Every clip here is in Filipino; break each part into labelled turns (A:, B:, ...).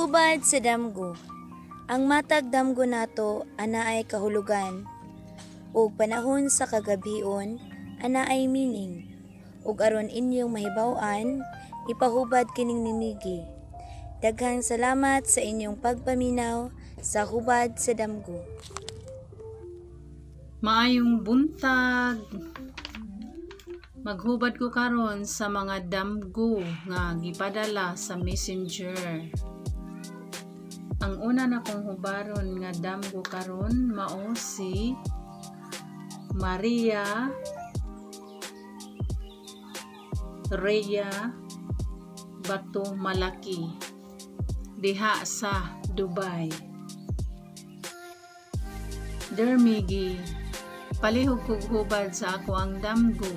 A: Hubad sa damgo. Ang matag damgo nato ana ay kahulugan, ug panahon sa kagabion ana ay meaning. Ug aron inyong mahibaw-an, ipahubad kining ninigi. Daghang salamat sa inyong pagpaminaw sa hubad sa damgo.
B: Maayong buntag. Maghubad ko karon sa mga damgo nga gipadala sa Messenger. Ang una na kong hubaron nga damgo karon mao si Maria Rhea Bato Malaki diha sa Dubai. Dermigi, palihog kog hubad sa ako ang damgo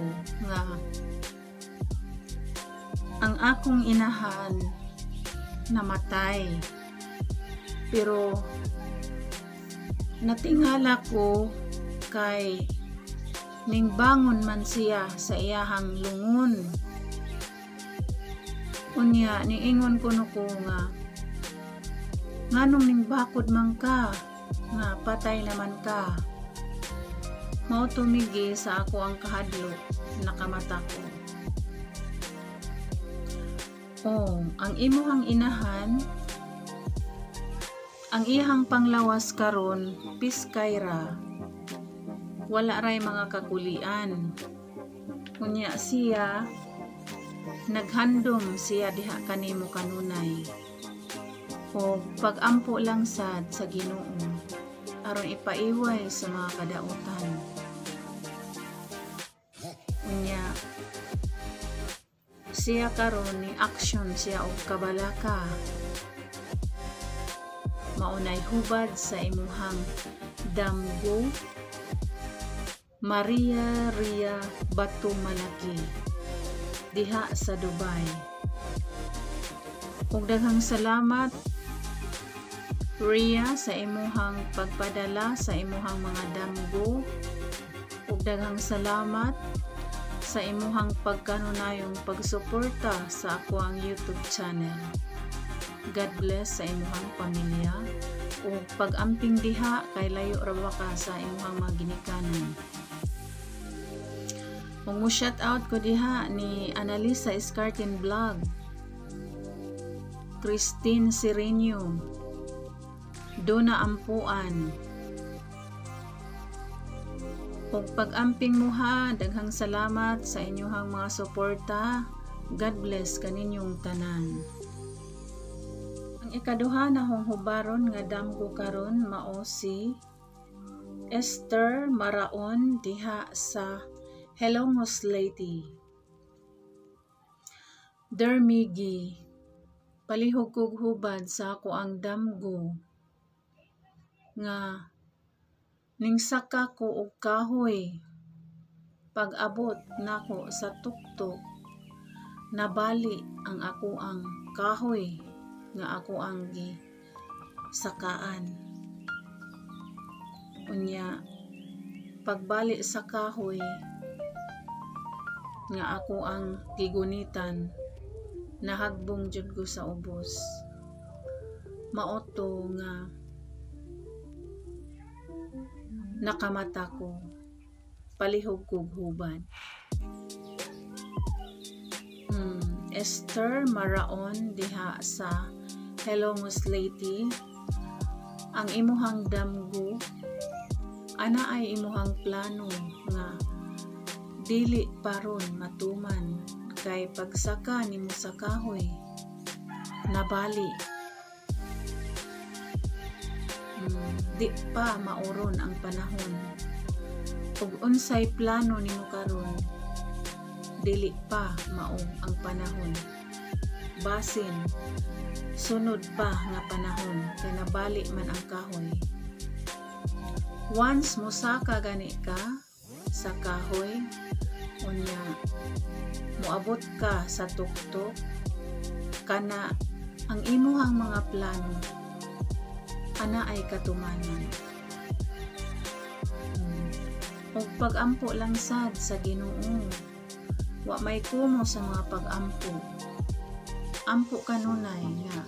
B: nga ang akong inahan namatay, pero natingala ko kay ningbangon man siya sa iyahang lungon. Unya niingon ko nga nganong ningbakod man ka nga patay naman ka. Mao tumigi sa ako ang kahadlok, nakamata ko. Ang imuhang inahan, ang ihang panglawas karon piskay ra. Wala ray mga kakulian. Unya siya naghandom siya diha kanimo kanunay. O pag-ampo lang sad sa Ginoo aron ipaiway sa mga kadautan. Unya siya karon ni action siya og kabalaka. Maunay hubad sa imuhang damgo, Maria Rhea Bato Malaki diha sa Dubai. Ug daghang salamat Rhea sa imuhang pagpadala sa imuhang mga damgo, ug daghang salamat sa imuhang pagkanunayong pagsuporta sa ako ang YouTube channel. God bless sa imuhang pamilya ug pag-amping diha kay layo ra ba ka sa imuhang mga ginikanan. Ug mo shout out ko diha ni Analisa Escartin Vlog, Christine Sirenio, Dona Ampuan. Ug pag-amping mo ha, daghang salamat sa inyong mga suporta. God bless kaninyong tanan. Ang ikaduha na hong hubaron nga damgo karon mao si Esther Maraon diha sa Hello Moslady. Dermigi, palihog kog hubad sa ako ang damgo nga ningsaka ko og kahoy. Pag-abot nako sa tuktok, nabali ang ako ang kahoy nga ako ang gisakaan. Unya pagbali sa kahoy nga ako ang gigunitan, nahagbong jud ko sa ubos. Maoto nga nakamata ko, palihog kog hubad. Esther Maraon diha sa Hello Moslady, ang imuhang damgo ana ay imuhang plano nga dili paron matuman kay pagsaka nimo sa kahoy nabali. Di pa mauron ang panahon. Ug unsay plano nimo karon, dili pa mao ang panahon. Basin sunod pa nga panahon kay nabali man ang kahoy. Once mosaka gani ka sa kahoy, unya moabot ka sa tuktok, kana ang imuhang mga plano ana ay katumanan. O pag-ampo lang sad sa Ginoo, wa may kumo sa mga pag-ampo. Ampo kanunay nga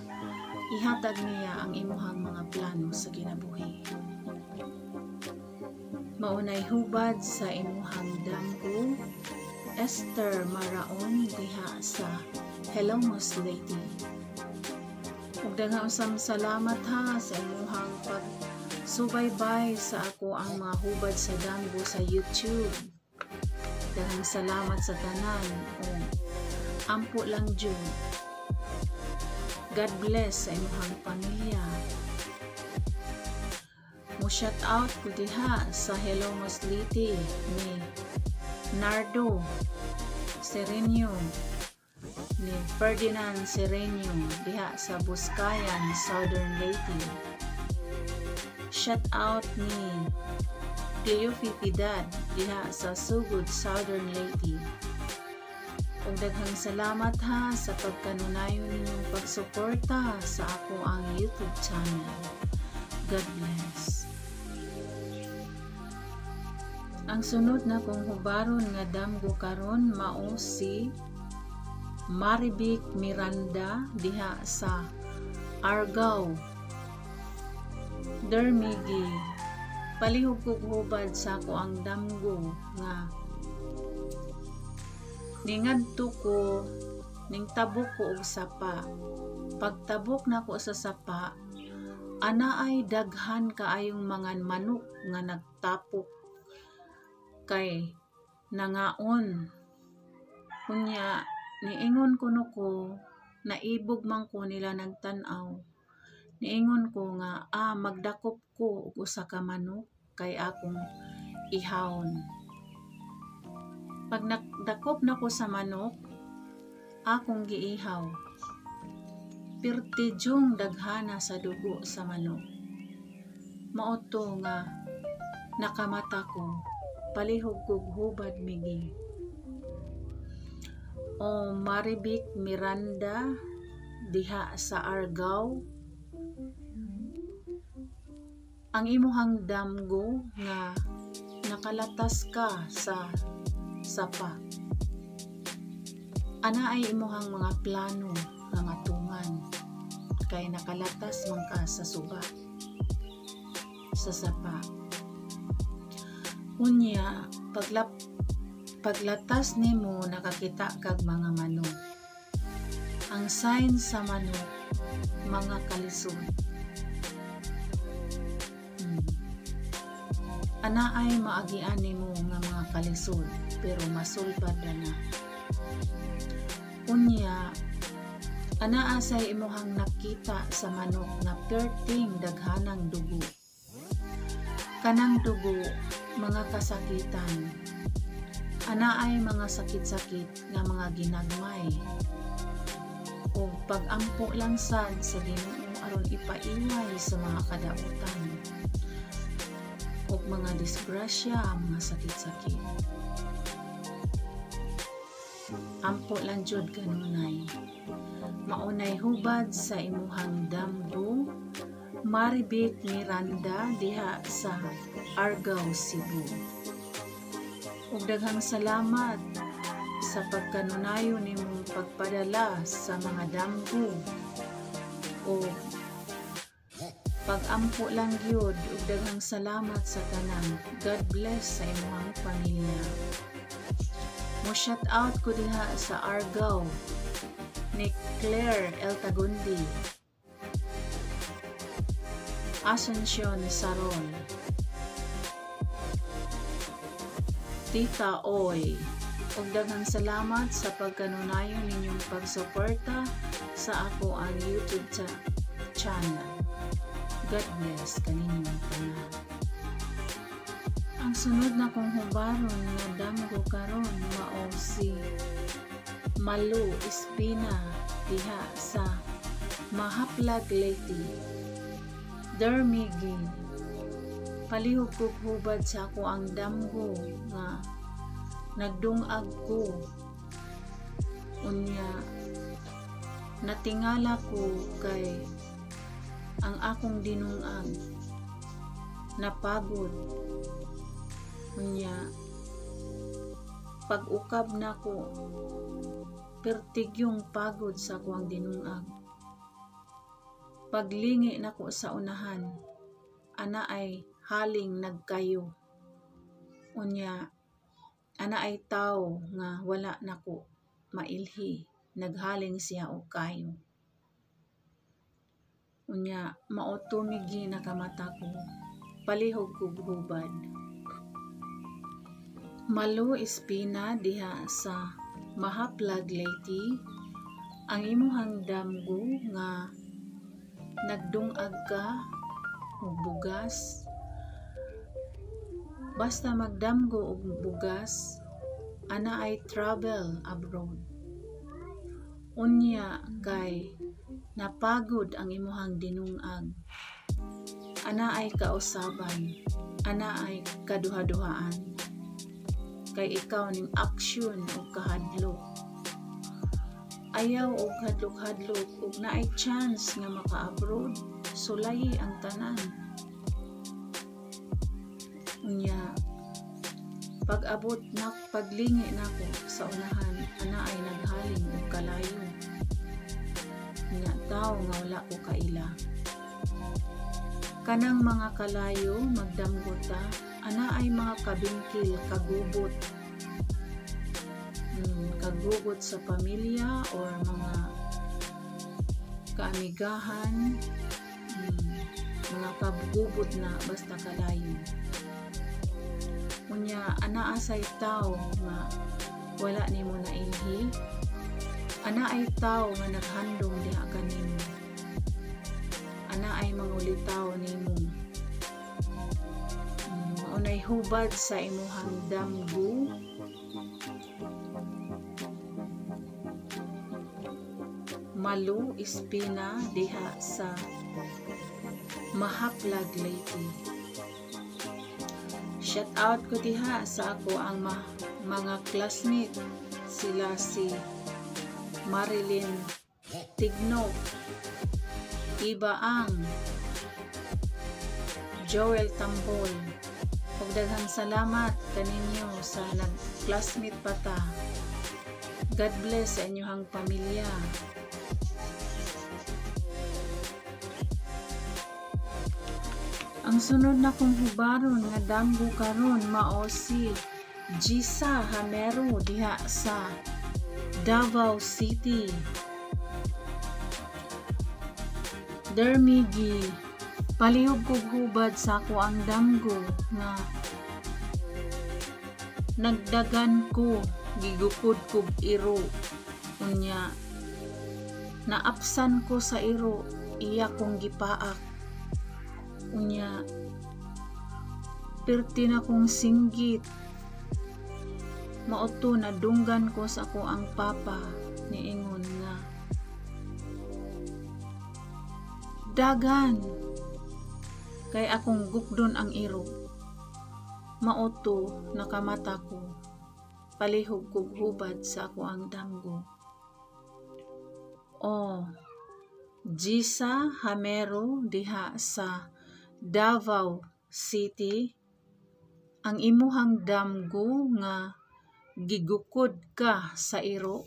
B: ihatag niya ang imuhang mga plano sa kinabuhi. Maunay hubad sa imuhang damgo, Esther Maraon diha sa Hello Most Lady. Ug daghang usang salamat ha sa imuhang pagsubaybay sa ako ang mga hubad sa damgo sa YouTube. Daghang salamat sa tanan o ampo lang Jud. God bless sa imuhang pamilya. Mo shout out ko diha sa Hello Most Lady ni Nardo Serenio, ni Ferdinand Serenio diha sa Buscayan, Southern Leyte. Shout out ni Cleo Fitidad diha sa Sugod, Southern Leyte. Ug daghang salamat ha sa pagkanunayon ninyong pagsuporta sa ako ang YouTube channel. God bless. Ang sunod na kong hubaron nga damgo karon mao si Marivic Miranda diha sa Argao, Dermigi. Palihog kog hubad sa ako ang damgo nga ningadto ko ning tabok ko og sapa. Pagtabok na ko sa sapa, ana ay daghan kaayong mga manok nga nagtapok kay nangaon. Kunya niingon kuno ko, naibog man ko nila nagtan-aw. Niingon ko nga magdakop ko og usa ka manok kay akong ihawon. Pag nakdakop na ko sa manok, akong giihaw. Pirtidyong daghana sa dugo sa manok. Maoto nga nakamata ko, palihog kog hubad migi. O Marivic Miranda diha sa Argao, ang imuhang damgo nga nakalatas ka sa sapa. Ana ay imuhang mga plano nga matungan kay nakalatas man ka sa suba sa sapa. Unya paglatas nimo nakakita kag mga manok. Ang sign sa manok, mga kalisod. Ana ay maagian nimo nga mga kalisod pero masulbad na. Unya ana asay imuhang nakita sa manok nga perting daghanang dugo. Kanang dugo mga kasakitan. Ana ay mga sakit-sakit nga mga ginagmay. O pag-ampo lang sad sa Ginoo aron ipaiway sa mga kadautan. O mga disgrasya, mga sakit-sakit. Ampo lang jud kanunay. Maunay hubad sa imuhang damgo, Marivic Miranda diha sa Argao, Cebu. Ug daghang salamat sa pagkanunayo nimong pagpadala sa mga damgo o pag-ampo lang gyud. Ug daghang salamat sa tanan. God bless sa imong pamilya. Mo shout out ko diha sa Argao ni Claire El Tagundi, Asuncion Sarol, Tita Oy. Ug daghang salamat sa pagkanunayon ninyong pagsuporta sa ako ang YouTube channel. God bless kaninyong tanan. Ang sunod na kong hubaron nga damgo karon mao si Malu Espina diha sa Mahaplag, Leyte, Dermigi. Palihog kog hubad sa ako ang damgo nga nagdungag ko. Unya natingala ko kay ang akong dinungag napagod. Unya pag-ukab na ko pertigyong pagod sa akong dinungag. Paglingi nako sa unahan, ana ay haling nagkayo. Unya, ana ay tao nga wala nako mailhi, naghaling siya og kayo. Unya, mautumigi nakamata ko, palihog kog hubad. Malo espina diha sa mahaplag Leyte, ang imuhang damgo nga nagdungag ka og bugas. Basta magdamgo og bugas, ana ay travel abroad. Unya kay napagod ang imuhang dinungag. Ana ay kausaban, ana ay kaduha-duhaan. Kay ikaw ning aksyon o kahadlok. Ayaw og hadlok-hadlok ug naay chance nga maka-abroad, sulayi ang tanan. Unya, pag-abot na paglingi nako sa unahan, ana ay naghaling og kalayo. Unya, tao nga wala ko kaila. Kanang mga kalayo magdamgota, ana ay mga kabingkil, kagubot. Kagugot sa pamilya or mga kaamigahan, mga kabugubot na basta kalayo. Unya, ana asay tao nga wala nimo na ilhi, ana ay tao nga naghandom diha kanimo, ana ay mangulitaw nimo. Maunay hubad sa imuhang damgo, malo espina diha sa mahaplag Leyte. Shout out ko diha sa ako ang mga classmate, sila si Marilyn Tigno, Iba Ang, Joel Tambol. Ug daghang salamat kaninyo sa nag-classmate pata. God bless sa inyong pamilya. Ang sunod na kong hubaron nga damgo karon mao si Gisa Hamero diha sa Davao City. Dermigi palihog kog hubad sa ako ang damgo nga nagdagan ko, gigukod kog iro. Unya, naapsan ko sa iro, iya kong gipaak. Unya, pirti na kong singgit. Mauto na dunggan ko sa ako ang papa ni ingon nga dagan kay akong gukdon ang iro. Mauto nakamata ko, palihog kog hubad sa ako ang damgo. Oh, Gisa Hamero diha sa Davao City, ang imuhang damgo nga gigukod ka sa iro,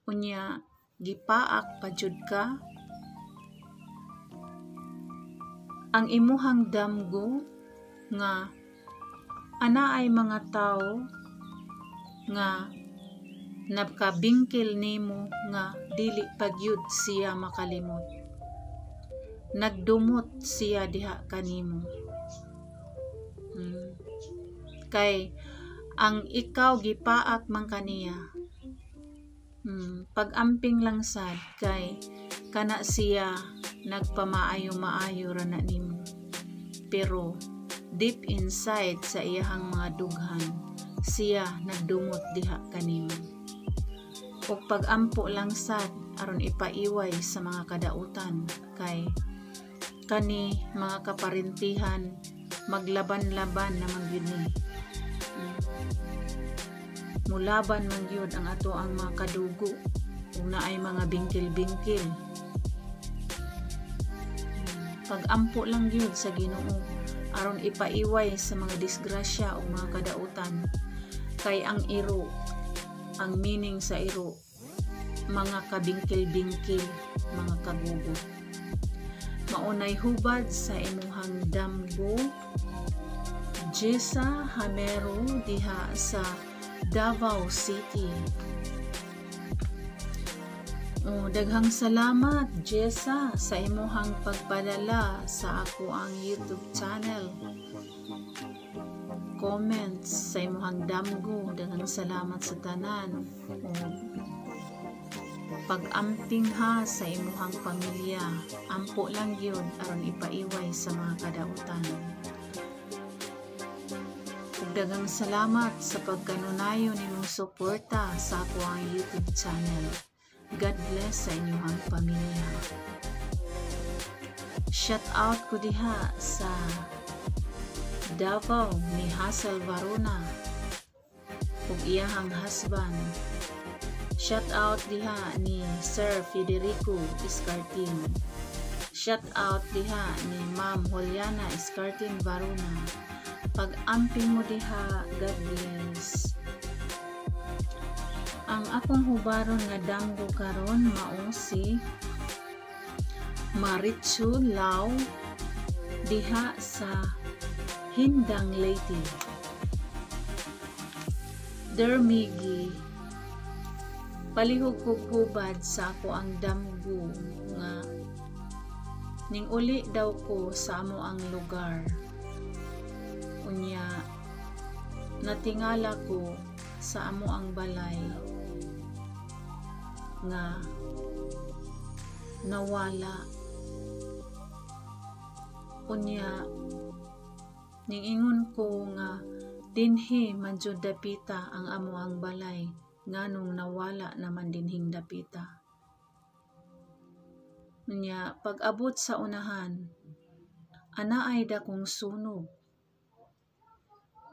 B: unya gipaak pa jud ka. Ang imuhang damgo nga ana ay mga tao nga nagkabingkil nimo nga dili pagyud siya makalimot. Nagdumot siya diha kanimo. Kay ang ikaw gipaak man kaniya. Pag-amping lang sad kay kana siya nagpamaayo-maayo ra na nimo. Pero deep inside sa iyahang mga dughan, siya nagdumot diha kanimo. Ug pag-ampo lang sad aron ipaiway sa mga kadautan kay kani mga kaparintihan maglaban-laban na magyud ni. Mulaban man gyud ang ato ang mga kadugo ug naay mga bingkil-bingkil. Pag-ampo lang gyud sa Ginoo aron ipaiway sa mga disgrasya o mga kadautan kay ang iro, ang meaning sa iro, mga kabingkil-bingkil, mga kagugo. maunay hubad sa imuhang damgo Jessa Hamero diha sa Davao City. Daghang salamat Jessa sa imuhang pagpadala sa ako ang YouTube channel. Comments sa imuhang damgo, daghang salamat sa tanan. Pag-amping ha sa imuhang pamilya, ampo lang yun aron ipaiway sa mga kadautan. Daghang salamat sa pagkanunayon nimong suporta sa ako ang YouTube channel. God bless sa inyong pamilya. Shout out ko diha sa Davao ni Hazel Varuna ug iyahang husband. Shout out diha ni Sir Federico Escartin. Shout out diha ni Ma'am Juliana Escartin Varuna. Pag-amping mo diha, God bless. Ang akong hubaron nga damgo karon mao si Maritsu Lau diha sa Hindang Leyte. Dermigi palihog kog hubad sa ako ang damgo nga ning uli daw ko sa amo ang lugar. Unya natingala ko sa amo ang balay nga nawala. Unya ningingon ko nga dinhi man jud dapita ang amo ang balay nganong nawala naman dinhing dapita. Unya pag-abot sa unahan anaay dakong sunog.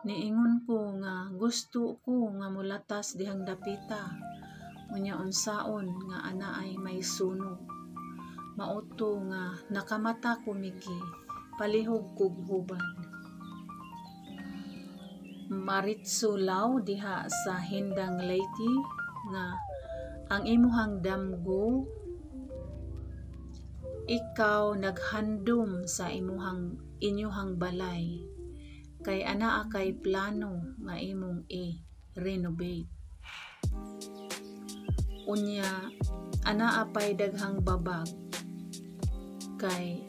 B: Niingon ko nga gusto ko nga mulatas dihang dapita. Unya unsaon nga anaay may sunog. Mauto nga nakamata ko migi palihog kog hubad. Maritsu Lau diha sa Hindang Leyte nga ang imuhang damgo ikaw naghandom sa inyuhang balay kay anaa kay plano nga imong i-renovate. Unya anaa pay daghang babag kay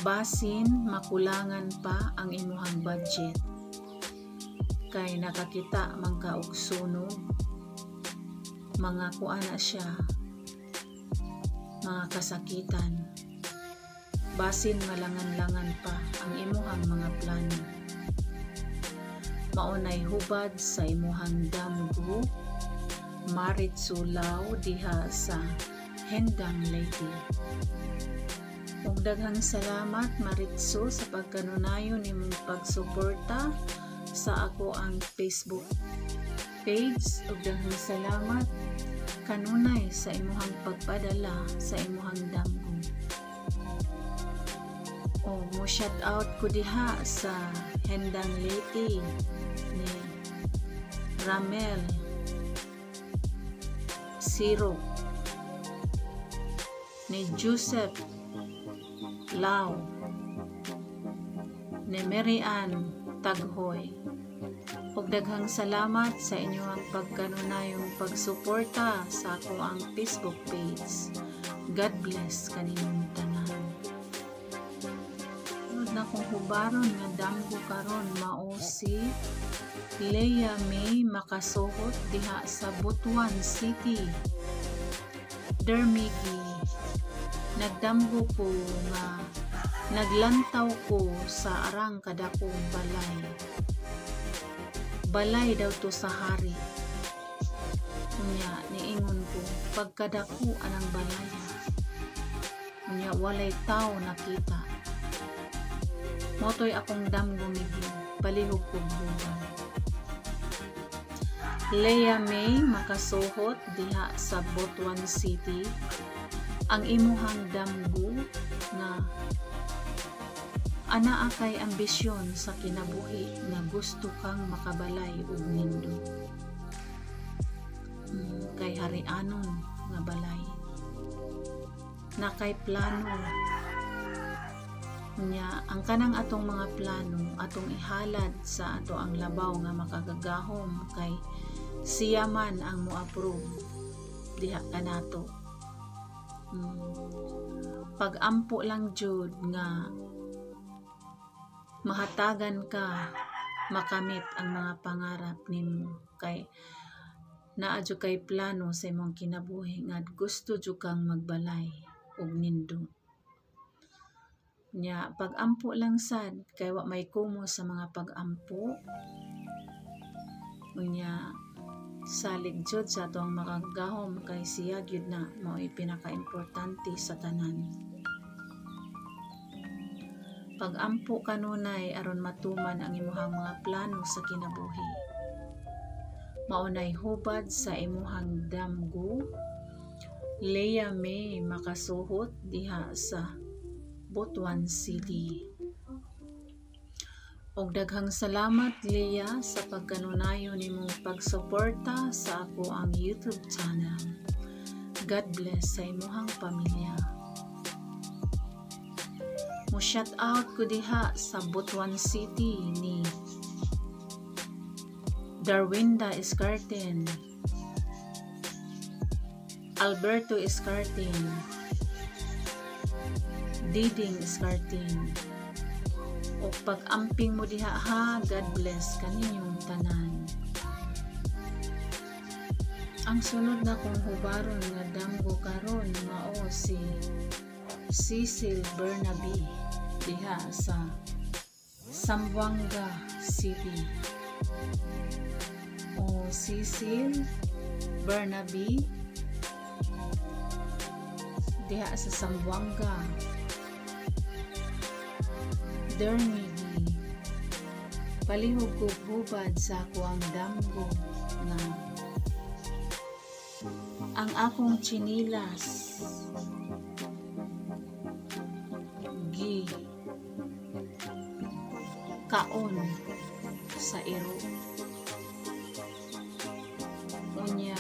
B: basin makulangan pa ang imuhang budget kay nakakita man ka og sunog, mga kuana siya, mga kasakitan, basin malangan-langan pa ang imuhang mga plano. Maunay hubad sa imuhang damgo Maritsu Lau diha sa Hindang Leyte. Ug daghang salamat Maritsu sa pagkanunayon nimong pagsuporta sa ako ang Facebook page. Ug daghang salamat kanunay sa imuhang pagpadala sa imuhang damgo. Mo shout out ko diha sa Hindang Leyte ni Ramel Siro, ni Joseph Lau, ni Marian Taghoy. Ug daghang salamat sa inyong pagkanunayong pagsuporta sa ako ang Facebook page. God bless kaninyong tanan. Na kung hubaron nga damgo karon mao si Leia May Makasuhot diha sa Butuan City. Dermigi nagdamgo ko nga naglantaw ko sa arang kadakong balay daw to sa hari. Unya niingon ko pagkadako anang balay unya walay tao nakita. Motoy akong damgo migi palihog kog buwan. Leia May Makasuhot diha sa Butuan City. Ang imuhang damgo nga anaa kay ambisyon sa kinabuhi nga gusto kang makabalay ug nindot. Kay harianon nga balay. Na kay plano Nya ang kanang atong mga plano atong ihalad sa ato ang labaw nga makagagahom kay siya man ang mo-approve diha kanato. Pag-ampo lang jud nga mahatagan ka makamit ang mga pangarap nimo kay naa jud kay plano sa imong kinabuhi nga gusto jud kang magbalay og nindot. Nya pag-ampo lang sad kay wa may kumo sa mga pag-ampo. Unya salig jud sa atong makagahom kay siya gyud na mao'y pinaka-importante sa tanan. Pag-ampo kanunay aron matuman ang imuhang mga plano sa kinabuhi. Maunay hubad sa imuhang damgo. Leia May makasuhot diha sa Butuan City. Og daghang salamat Leia sa pagkanunayon nimong pagsuporta sa ako ang YouTube channel. God bless sa imuhang pamilya. Mo shout out ko diha sa Butuan City ni Darwinda Escarten, Alberto Escarten, Diding Escarten. O pag-amping mo diha ha, God bless kaninyong tanan. Ang sunod na kong hubaron nga damgo karon mao si Cecil Bernabe diha sa Zamboanga City. O Cecil Bernabe diha sa Zamboanga. Dermidi palihog ko hubad sa ako ang damgo nga ang akong chinilas gi kaon sa iro. Unya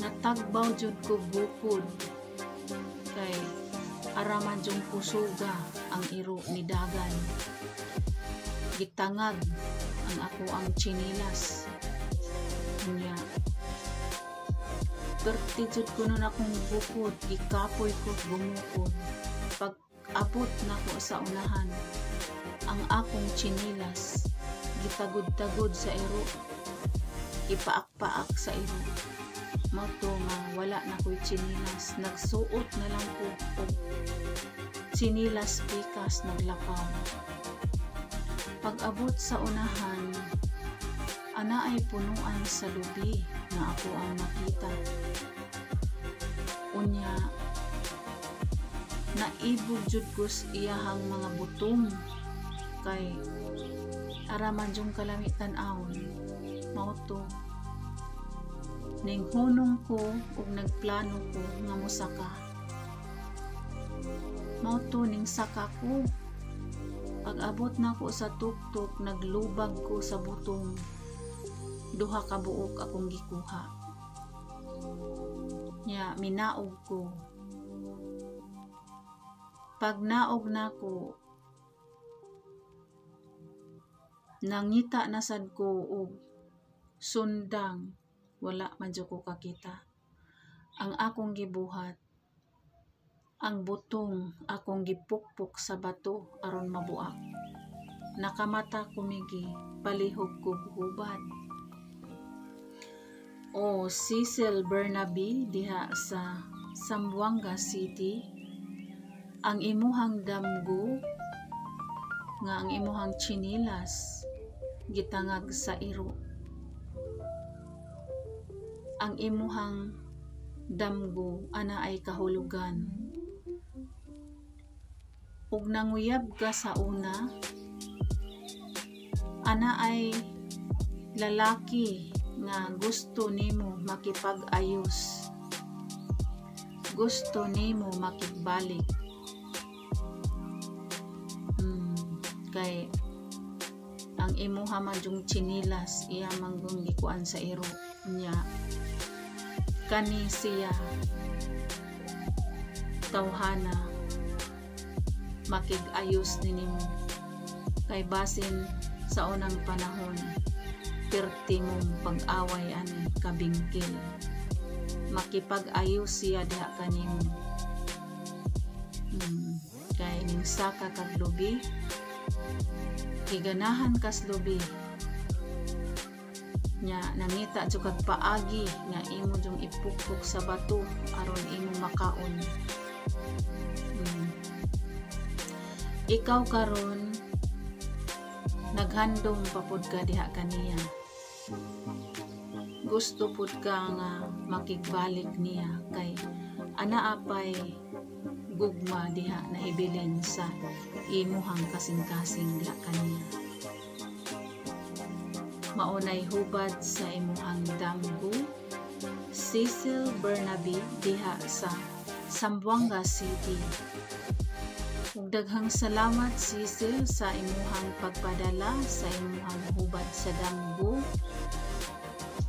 B: natagbaw jud ko bukod kay araman jung pusuga ang iro ni dagan. Gitangag ang ako ang chinilas. Unya pertijud ko nun akong bukod, gikapoy ko gumukod. Pag abot na ko sa unahan, ang akong chinilas gitagod-tagod sa iro, ipaak-paak sa iro. Mato nga wala na ko'y chinilas, nagsuot na lang ko og chinilas pikas naglakaw. Pag abot sa unahan, ana ay punuan sa lubi na ako ang nakita. Unya naibog jud ko sa iyahang mga butong kay araman jung kalamitan awon. Mauto ning hunong ko ug nagplano ko nga mosaka. Mauto ning saka ko. Pag abot na ko sa tuktok, naglubag ko sa butong. Duha ka buok akong gikuha. Nya minaog ko. Pag naog na ko, nangita na sad ko og sundang, wala man jud ko kakita. Ang akong gibuhat, ang butong akong gipukpok sa bato aron mabuak. Nakamata kumigi, palihog ko hubad. O Cecil Bernabe diha sa Zamboanga City, ang imuhang damgo nga ang imuhang chinilas gitangag sa iro. Ang imuhang damgo ana ay kahulugan. Ug nanguyab ka sa una, ana ay lalaki nga gusto nimo makipag-ayos. Gusto nimo makigbalik. Kay ang imuha man jung chinilas iya manggong gikuan sa iro niya. Kani siya tawhana makig-ayos ninimo. Kay basin sa unang panahon, perti mong pag-away ani kabingkil. Makipag-ayos siya diha kanimo. Kay ning saka kag lubi, iganahan kas lubi. Nya nangita jud kag paagi nga imo jung ipukpok sa bato aron imo makaon. Ikaw karon naghandom pa pud ka diha kaniya. Gusto pud ka nga makigbalik niya kay ana apay gugma diha na hibilin sa imuhang kasing-kasing diha kaniya. Maunay hubad sa imuhang damgo, Cecil Bernabe diha sa Zamboanga City. Ug daghang salamat Cecil sa imuhang pagpadala sa imuhang hubad sa damgo.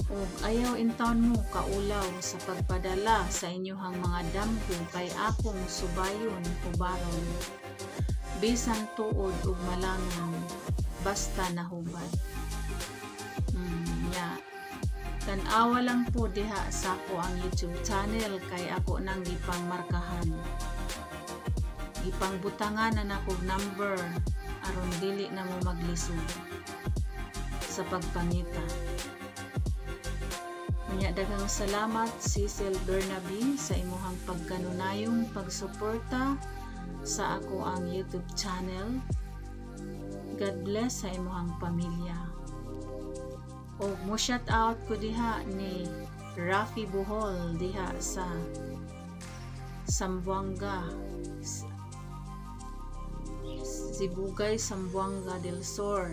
B: Ug ayaw intawon mo kaulaw sa pagpadala sa inyuhang mga damgo kay akong subayon hubaron. Bisan tuod ug malangan basta nahubad. Tan-awa lang po diha sa ako ang YouTube channel kay ako nang gipangmarkahan. Gipangbutangan na nako number aron dili na mo maglisod sa pagpangita. Unya daghang salamat Cecil Bernabe sa imuhang pagkanunayong pagsuporta sa ako ang YouTube channel. God bless sa imuhang pamilya. O mo shout out ko diha ni Rafi Bohol diha sa Zamboanga, Sibugay, Zamboanga del Sur.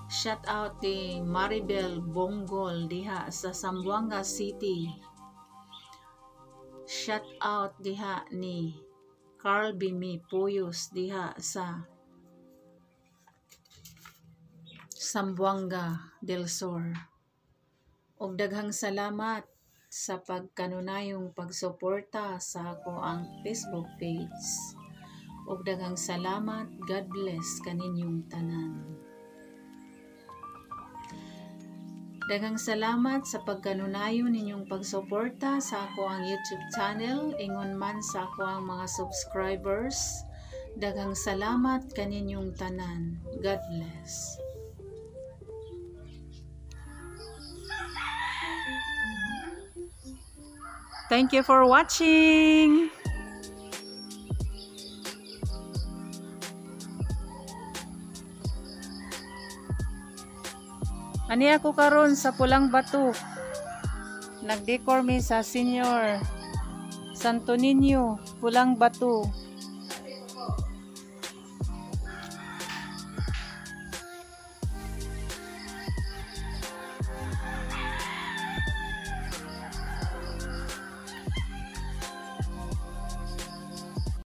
B: Shout out ni Maribel Bonggol diha sa Zamboanga City. Shout out diha ni Carl Bimi Puyos diha sa Zamboanga del Sur. Og daghang salamat sa pagkanunayong pagsuporta sa ako ang Facebook page. Og daghang salamat, God bless kaninyong tanan. Daghang salamat sa pagkanunayon ninyong pagsuporta sa ako ang YouTube channel, ingon man sa ako ang mga subscribers. Daghang salamat kaninyong tanan. God bless. Thank you for watching. Ani ako karon sa Pulang Bato. Nag-decor mi sa Senior Santo Niño, Pulang Bato.